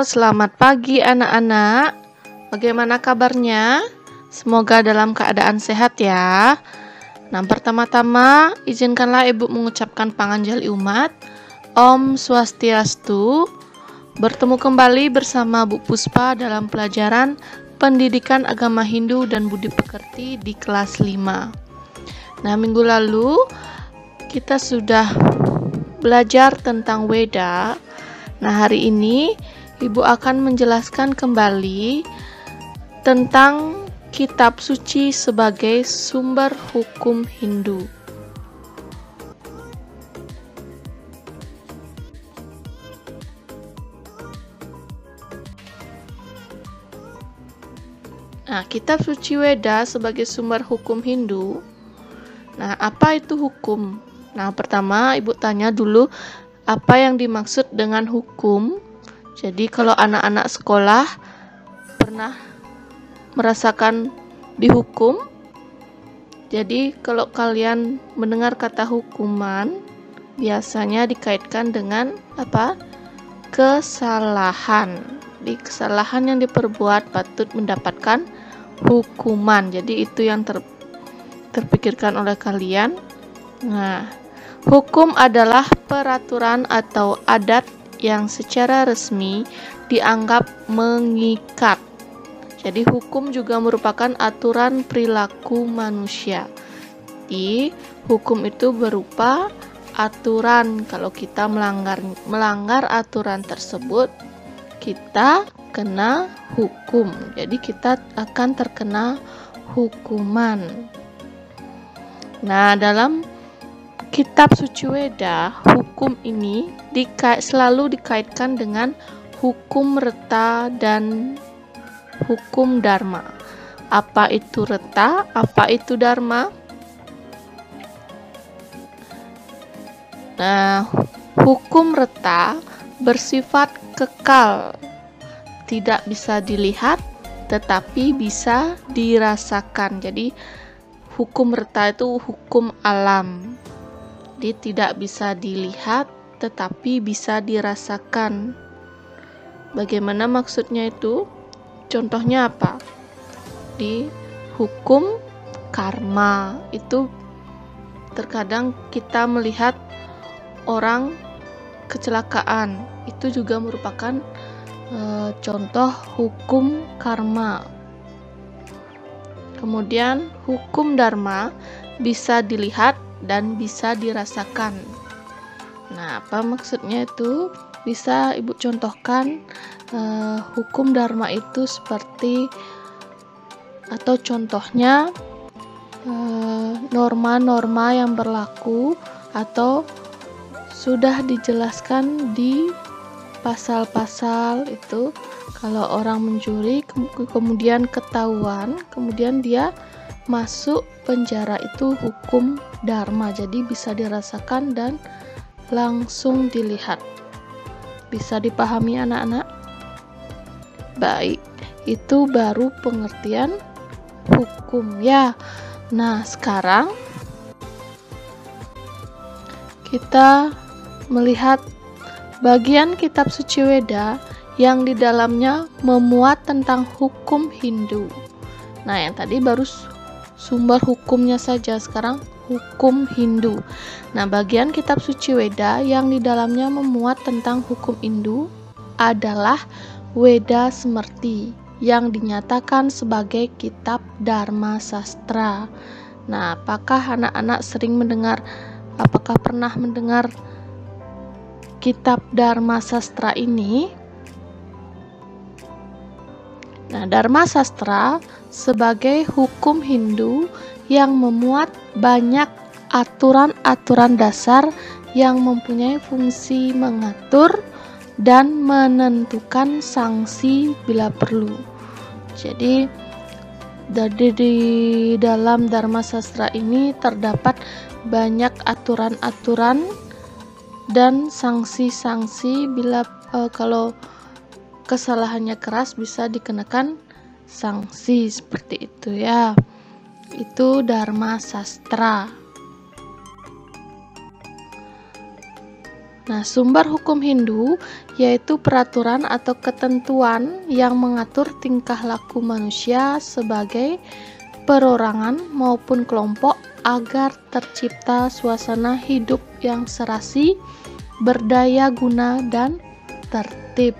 Selamat pagi anak-anak. Bagaimana kabarnya? Semoga dalam keadaan sehat ya. Nah, pertama-tama izinkanlah Ibu mengucapkan panganjali umat. Om Swastiastu. Bertemu kembali bersama Bu Puspa dalam pelajaran Pendidikan Agama Hindu dan Budi Pekerti di kelas 5. Nah, minggu lalu kita sudah belajar tentang Weda. Nah, hari ini Ibu akan menjelaskan kembali tentang kitab suci sebagai sumber hukum Hindu. Nah, kitab suci Weda sebagai sumber hukum Hindu. Nah, apa itu hukum? Nah, pertama Ibu tanya dulu apa yang dimaksud dengan hukum. Jadi kalau anak-anak sekolah pernah merasakan dihukum, jadi kalau kalian mendengar kata hukuman biasanya dikaitkan dengan apa? Kesalahan. Di kesalahan yang diperbuat patut mendapatkan hukuman. Jadi itu yang terpikirkan oleh kalian. Nah, hukum adalah peraturan atau adat yang secara resmi dianggap mengikat. Jadi hukum juga merupakan aturan perilaku manusia. Di hukum itu berupa aturan. Kalau kita melanggar aturan tersebut, kita kena hukum. Jadi kita akan terkena hukuman. Nah, dalam kitab suci Weda, hukum ini selalu dikaitkan dengan hukum reta dan hukum dharma. Apa itu reta? Apa itu dharma? Nah, hukum reta bersifat kekal, tidak bisa dilihat tetapi bisa dirasakan. Jadi hukum reta itu hukum alam. Dia tidak bisa dilihat tetapi bisa dirasakan. Bagaimana maksudnya itu? Contohnya apa? Di hukum karma itu terkadang kita melihat orang kecelakaan, itu juga merupakan contoh hukum karma. Kemudian hukum dharma bisa dilihat dan bisa dirasakan. Nah, apa maksudnya itu? Bisa Ibu contohkan hukum dharma itu seperti atau contohnya norma-norma yang berlaku atau sudah dijelaskan di pasal-pasal itu. Kalau orang mencuri kemudian ketahuan, kemudian dia masuk penjara, itu hukum dharma. Jadi bisa dirasakan dan langsung dilihat. Bisa dipahami anak-anak? Baik, itu baru pengertian hukum ya. Nah, sekarang kita melihat bagian kitab suci Weda yang di dalamnya memuat tentang hukum Hindu. Nah, yang tadi baru sumber hukumnya saja, sekarang hukum Hindu. Nah, bagian kitab suci Weda yang di dalamnya memuat tentang hukum Hindu adalah Weda Smriti yang dinyatakan sebagai kitab Dharma Sastra. Nah, apakah anak-anak apakah pernah mendengar kitab Dharma Sastra ini? Nah, Dharma Sastra sebagai hukum Hindu yang memuat banyak aturan-aturan dasar yang mempunyai fungsi mengatur dan menentukan sanksi bila perlu. Jadi di dalam Dharma Sastra ini terdapat banyak aturan-aturan dan sanksi-sanksi bila kalau kesalahannya keras bisa dikenakan sanksi, seperti itu ya. Itu Dharma Sastra. Nah, sumber hukum Hindu yaitu peraturan atau ketentuan yang mengatur tingkah laku manusia sebagai perorangan maupun kelompok agar tercipta suasana hidup yang serasi, berdaya guna, dan tertib.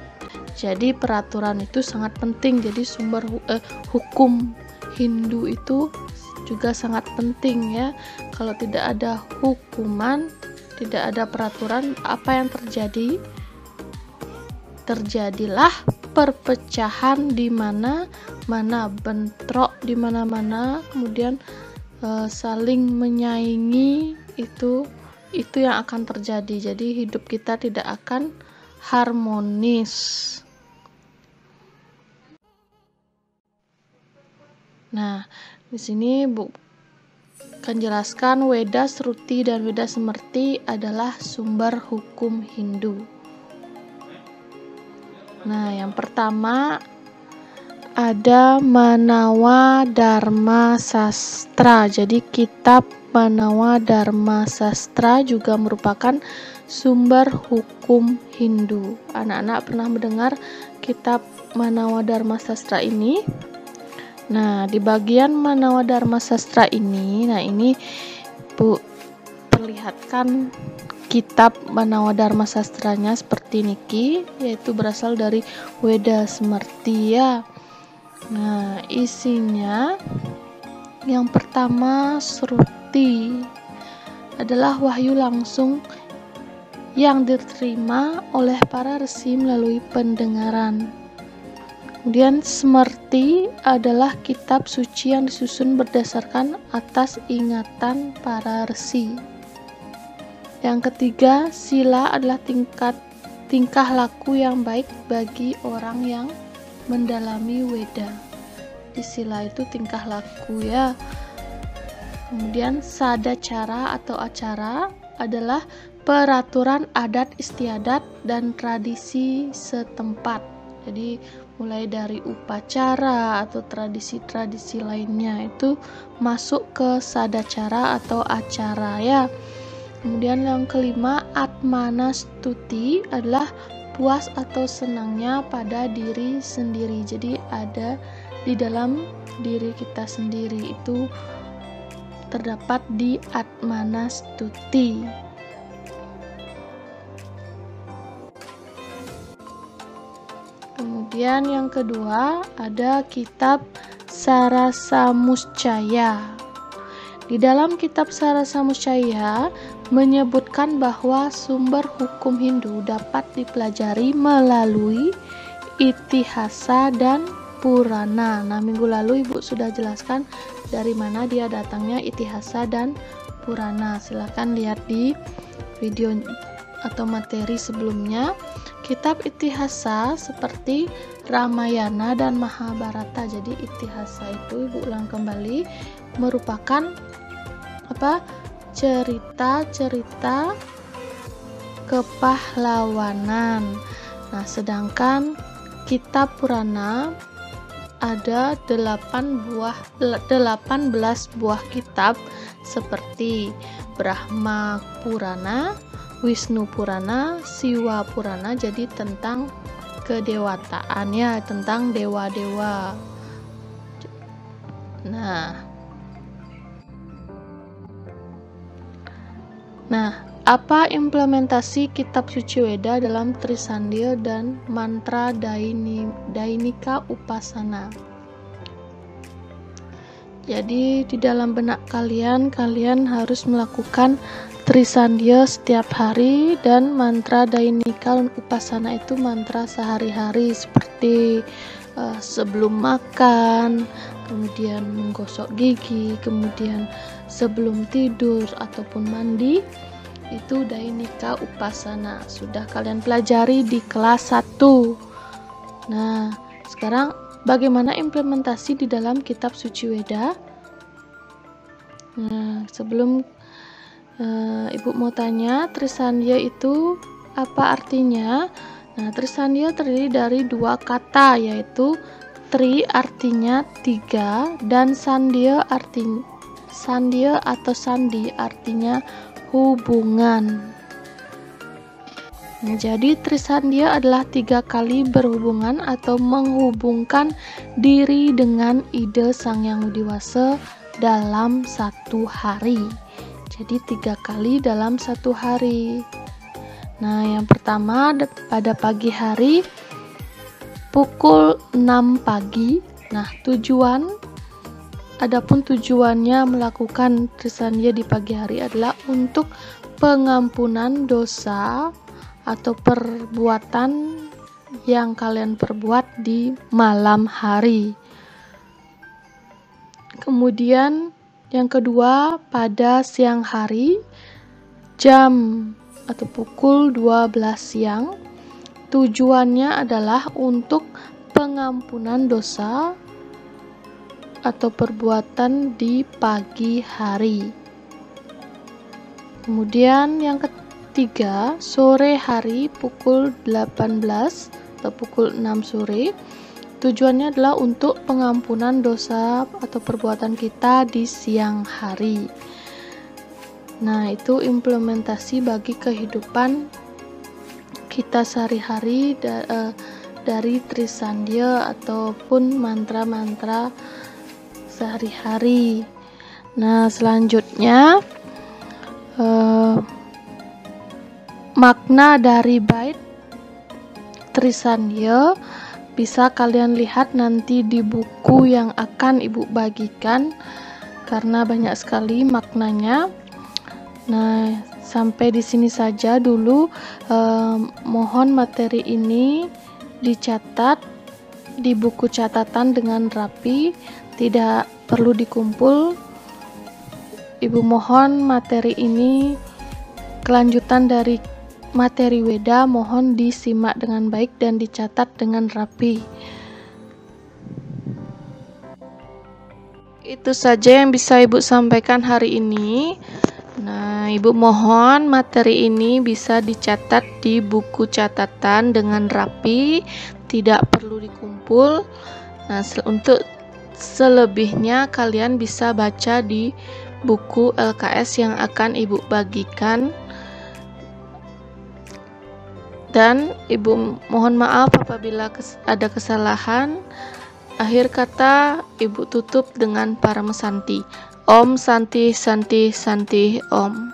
Jadi peraturan itu sangat penting. Jadi sumber hukum Hindu itu juga sangat penting ya. Kalau tidak ada hukuman, tidak ada peraturan, apa yang terjadi? Terjadilah perpecahan di mana-mana, bentrok di mana-mana, kemudian saling menyaingi, itu yang akan terjadi. Jadi hidup kita tidak akan harmonis. Nah, di sini Bu akan jelaskan Weda Sruti dan Weda Smriti adalah sumber hukum Hindu. Nah, yang pertama ada Manawa Dharma Sastra. Jadi kitab Manawa Dharma Sastra juga merupakan sumber hukum Hindu. Anak-anak pernah mendengar kitab Manawa Dharma Sastra ini? Nah, di bagian Manawa Dharma Sastra ini, nah ini Bu perlihatkan kitab Manawa Dharma Sastranya seperti niki, yaitu berasal dari Weda Smriti ya. Nah, isinya yang pertama Sruti adalah wahyu langsung yang diterima oleh para resi melalui pendengaran. Kemudian Smriti adalah kitab suci yang disusun berdasarkan atas ingatan para resi. Yang ketiga, Sila adalah tingkah laku yang baik bagi orang yang mendalami Weda. Di Sila itu tingkah laku ya. Kemudian Sadacara atau acara adalah peraturan adat istiadat dan tradisi setempat. Jadi mulai dari upacara atau tradisi-tradisi lainnya itu masuk ke sadacara atau acara ya. Kemudian yang kelima, Atmanastuti adalah puas atau senangnya pada diri sendiri. Jadi ada di dalam diri kita sendiri, itu terdapat di Atmanastuti. Kemudian yang kedua ada kitab Sarasamuscaya. Di dalam kitab Sarasamuscaya menyebutkan bahwa sumber hukum Hindu dapat dipelajari melalui Itihasa dan Purana. Nah, minggu lalu Ibu sudah jelaskan dari mana dia datangnya Itihasa dan Purana. Silakan lihat di video atau materi sebelumnya. Kitab Itihasa seperti Ramayana dan Mahabharata. Jadi Itihasa itu, Ibu ulang kembali, merupakan cerita-cerita kepahlawanan. Nah, sedangkan kitab Purana ada 18 buah kitab seperti Brahma Purana, Wisnu Purana, Siwa Purana, jadi tentang kedewataan ya, tentang dewa-dewa. Nah, apa implementasi kitab suci Weda dalam Trisandil dan mantra Dainika Upasana? Jadi di dalam benak kalian harus melakukan Trisandil setiap hari, dan mantra Dainika Upasana itu mantra sehari-hari seperti sebelum makan, kemudian menggosok gigi, kemudian sebelum tidur ataupun mandi, itu Dainika Upasana. Sudah kalian pelajari di kelas 1. Nah, sekarang bagaimana implementasi di dalam kitab suci Weda? Nah, sebelum Ibu mau tanya, Trisandya itu apa artinya? Nah, Trisandya terdiri dari 2 kata, yaitu Tri artinya 3 dan Sandya atau sandi artinya hubungan. Nah, jadi trisandia adalah 3 kali berhubungan atau menghubungkan diri dengan ide Sang Yang Widi Wasa dalam satu hari. Jadi 3 kali dalam satu hari. Nah, yang pertama pada pagi hari pukul 6 pagi. Nah, adapun tujuannya melakukan trisandia di pagi hari adalah untuk pengampunan dosa atau perbuatan yang kalian perbuat di malam hari. Kemudian yang kedua pada siang hari jam atau pukul 12 siang. Tujuannya adalah untuk pengampunan dosa atau perbuatan di pagi hari. Kemudian yang ketiga, sore hari pukul 18 atau pukul 6 sore. Tujuannya adalah untuk pengampunan dosa atau perbuatan kita di siang hari. Nah, itu implementasi bagi kehidupan kita sehari-hari dari trisandia ataupun mantra-mantra sehari-hari. Nah, selanjutnya makna dari bait trisandia bisa kalian lihat nanti di buku yang akan ibu bagikan karena banyak sekali maknanya. Nah, sampai di sini saja dulu. Mohon materi ini dicatat di buku catatan dengan rapi, tidak perlu dikumpul. Ibu mohon materi ini kelanjutan dari materi Weda mohon disimak dengan baik dan dicatat dengan rapi. Itu saja yang bisa ibu sampaikan hari ini. Nah, ibu mohon materi ini bisa dicatat di buku catatan dengan rapi, tidak perlu dikumpul. Nah, untuk selebihnya kalian bisa baca di buku LKS yang akan ibu bagikan. Dan ibu mohon maaf apabila ada kesalahan. Akhir kata ibu tutup dengan Paramesanti. Om Santi Santi Santi Om.